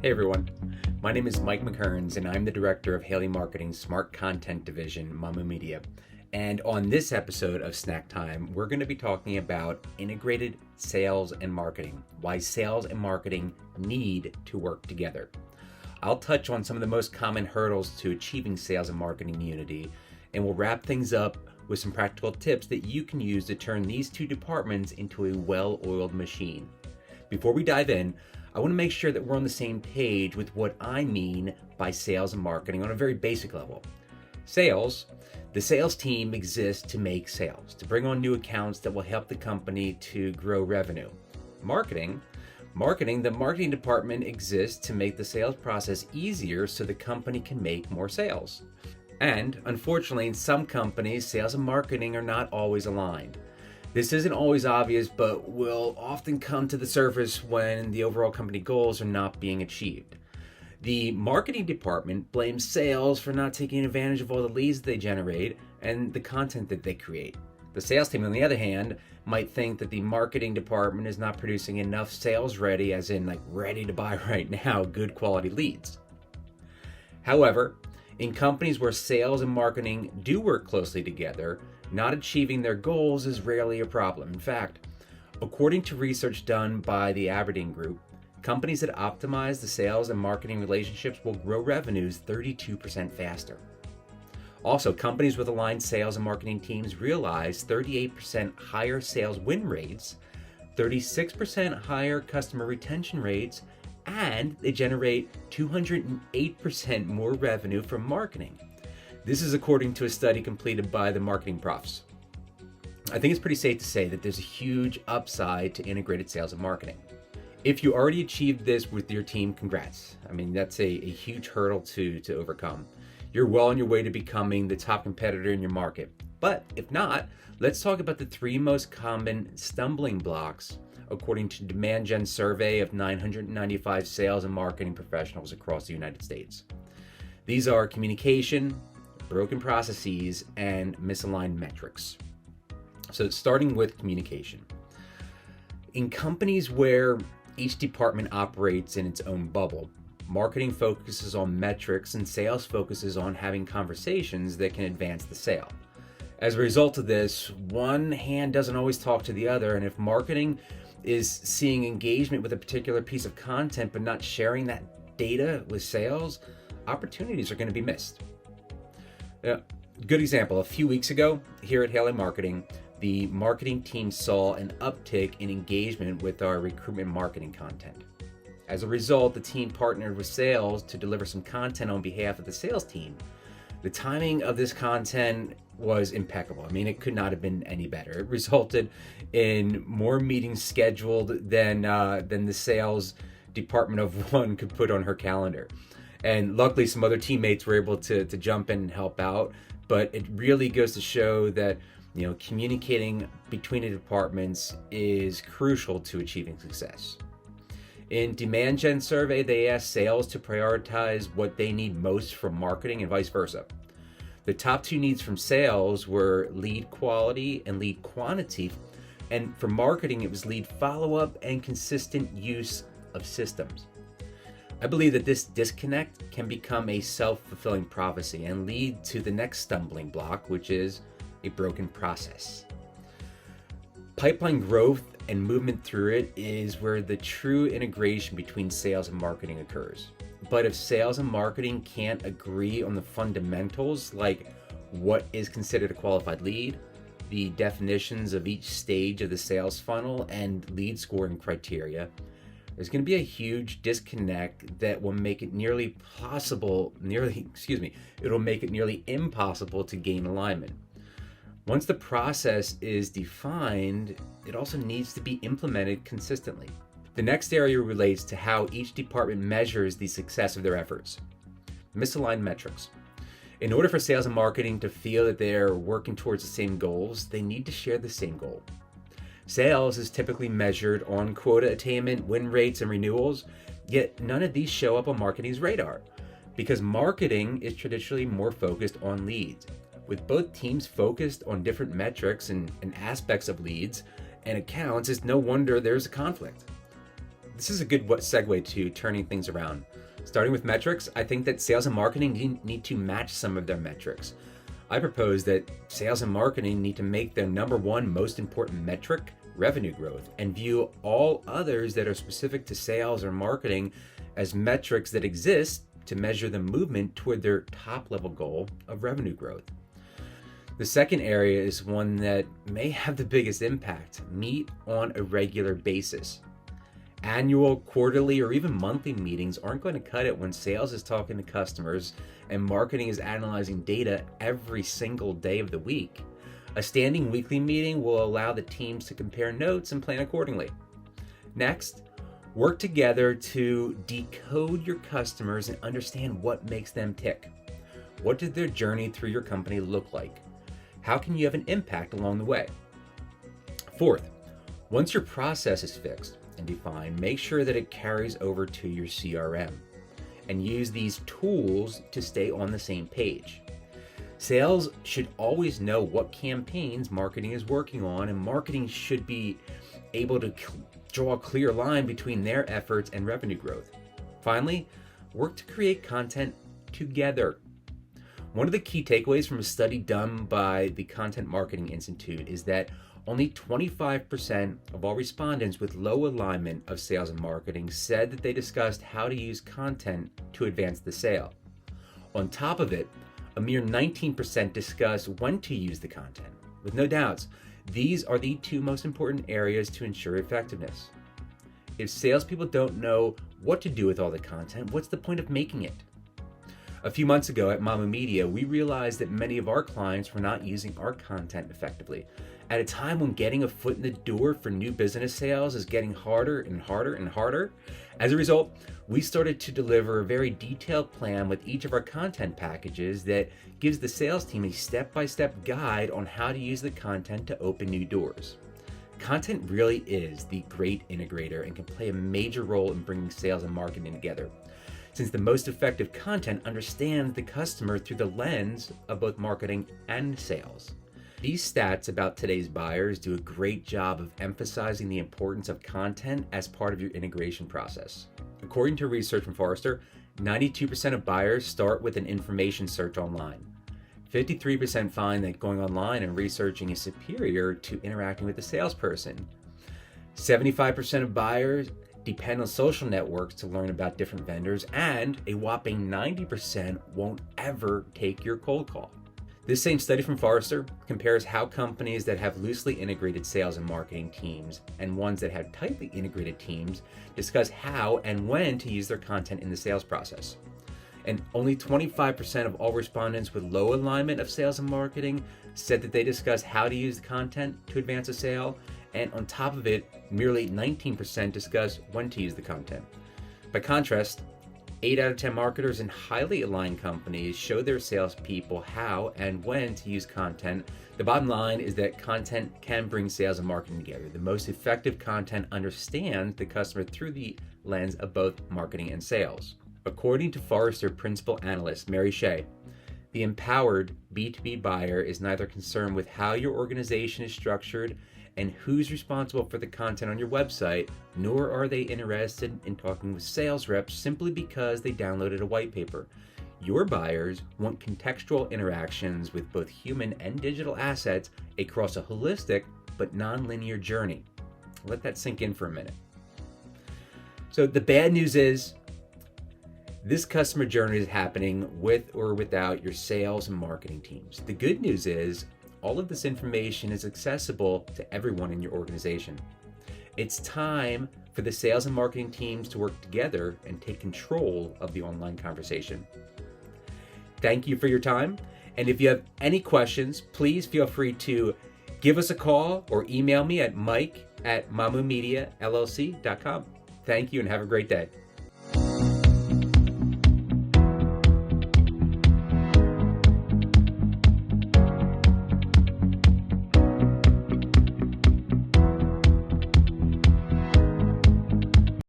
Hey everyone, my name is Mike McKearns and I'm the director of Haley Marketing's Smart Content Division, Mamu Media. And on this episode of Snack Time, we're going to be talking about integrated sales and marketing, why sales and marketing need to work together. I'll touch on some of the most common hurdles to achieving sales and marketing unity, and we'll wrap things up with some practical tips that you can use to turn these two departments into a well-oiled machine. Before we dive in, I want to make sure that we're on the same page with what I mean by sales and marketing on a very basic level. The sales team exists to make sales, to bring on new accounts that will help the company to grow revenue. The marketing department exists to make the sales process easier so the company can make more sales. And unfortunately, in some companies, sales and marketing are not always aligned. This isn't always obvious, but will often come to the surface when the overall company goals are not being achieved. The marketing department blames sales for not taking advantage of all the leads they generate and the content that they create. The sales team, on the other hand, might think that the marketing department is not producing enough sales ready, as in like ready to buy right now, good quality leads. However, in companies where sales and marketing do work closely together, not achieving their goals is rarely a problem. In fact, according to research done by the Aberdeen Group, companies that optimize the sales and marketing relationships will grow revenues 32% faster. Also, companies with aligned sales and marketing teams realize 38% higher sales win rates, 36% higher customer retention rates, and they generate 208% more revenue from marketing. This is according to a study completed by the Marketing Profs. I think it's pretty safe to say that there's a huge upside to integrated sales and marketing. If you already achieved this with your team, congrats. I mean, that's a huge hurdle to overcome. You're well on your way to becoming the top competitor in your market. But if not, let's talk about the three most common stumbling blocks according to Demand Gen survey of 995 sales and marketing professionals across the United States. These are communication, broken processes, and misaligned metrics. So starting with communication. In companies where each department operates in its own bubble, marketing focuses on metrics and sales focuses on having conversations that can advance the sale. As a result of this, one hand doesn't always talk to the other, and if marketing is seeing engagement with a particular piece of content but not sharing that data with sales, opportunities are going to be missed. Good example, a few weeks ago here at Haley Marketing, the marketing team saw an uptick in engagement with our recruitment marketing content. As a result, the team partnered with sales to deliver some content on behalf of the sales team. The timing of this content was impeccable. I mean, it could not have been any better. It resulted in more meetings scheduled than the sales department of one could put on her calendar. And luckily, some other teammates were able to jump in and help out. But it really goes to show that communicating between the departments is crucial to achieving success. In Demand Gen survey, they asked sales to prioritize what they need most from marketing and vice versa. The top two needs from sales were lead quality and lead quantity, and for marketing, it was lead follow-up and consistent use of systems. I believe that this disconnect can become a self-fulfilling prophecy and lead to the next stumbling block, which is a broken process. Pipeline growth and movement through it is where the true integration between sales and marketing occurs. But if sales and marketing can't agree on the fundamentals, like what is considered a qualified lead, the definitions of each stage of the sales funnel, and lead scoring criteria, there's going to be a huge disconnect that will make it it'll make it nearly impossible to gain alignment. Once the process is defined, it also needs to be implemented consistently. The next area relates to how each department measures the success of their efforts. Misaligned metrics. In order for sales and marketing to feel that they're working towards the same goals, they need to share the same goal. Sales is typically measured on quota attainment, win rates, and renewals, yet none of these show up on marketing's radar because marketing is traditionally more focused on leads. With both teams focused on different metrics and aspects of leads and accounts, it's no wonder there's a conflict. This is a good segue to turning things around. Starting with metrics, I think that sales and marketing need to match some of their metrics. I propose that sales and marketing need to make their number one most important metric revenue growth and view all others that are specific to sales or marketing as metrics that exist to measure the movement toward their top level goal of revenue growth. The second area is one that may have the biggest impact: meet on a regular basis. Annual, quarterly, or even monthly meetings aren't going to cut it when sales is talking to customers and marketing is analyzing data every single day of the week. A standing weekly meeting will allow the teams to compare notes and plan accordingly. Next, work together to decode your customers and understand what makes them tick. What did their journey through your company look like? How can you have an impact along the way? Fourth, once your process is fixed and defined, make sure that it carries over to your CRM and use these tools to stay on the same page. Sales should always know what campaigns marketing is working on, and marketing should be able to draw a clear line between their efforts and revenue growth. Finally, work to create content together. One of the key takeaways from a study done by the Content Marketing Institute is that only 25% of all respondents with low alignment of sales and marketing said that they discussed how to use content to advance the sale. On top of it, a mere 19% discuss when to use the content. With no doubts, these are the two most important areas to ensure effectiveness. If salespeople don't know what to do with all the content, what's the point of making it? A few months ago at Mamu Media, we realized that many of our clients were not using our content effectively. At a time when getting a foot in the door for new business sales is getting harder and harder and harder, as a result, we started to deliver a very detailed plan with each of our content packages that gives the sales team a step-by-step guide on how to use the content to open new doors. Content really is the great integrator and can play a major role in bringing sales and marketing together, since the most effective content understands the customer through the lens of both marketing and sales. These stats about today's buyers do a great job of emphasizing the importance of content as part of your integration process. According to research from Forrester, 92% of buyers start with an information search online. 53% find that going online and researching is superior to interacting with a salesperson. 75% of buyers depend on social networks to learn about different vendors, and a whopping 90% won't ever take your cold call. This same study from Forrester compares how companies that have loosely integrated sales and marketing teams and ones that have tightly integrated teams discuss how and when to use their content in the sales process. And only 25% of all respondents with low alignment of sales and marketing said that they discuss how to use the content to advance a sale, and on top of it, merely 19% discuss when to use the content. By contrast, 8 out of 10 marketers in highly aligned companies show their salespeople how and when to use content. The bottom line is that content can bring sales and marketing together. The most effective content understands the customer through the lens of both marketing and sales. According to Forrester principal analyst Mary Shea, the empowered B2B buyer is neither concerned with how your organization is structured and who's responsible for the content on your website, nor are they interested in talking with sales reps simply because they downloaded a white paper. Your buyers want contextual interactions with both human and digital assets across a holistic but non-linear journey. Let that sink in for a minute. So the bad news is, this customer journey is happening with or without your sales and marketing teams. The good news is, all of this information is accessible to everyone in your organization. It's time for the sales and marketing teams to work together and take control of the online conversation. Thank you for your time. And if you have any questions, please feel free to give us a call or email me at mike@mamumediallc.com. Thank you and have a great day.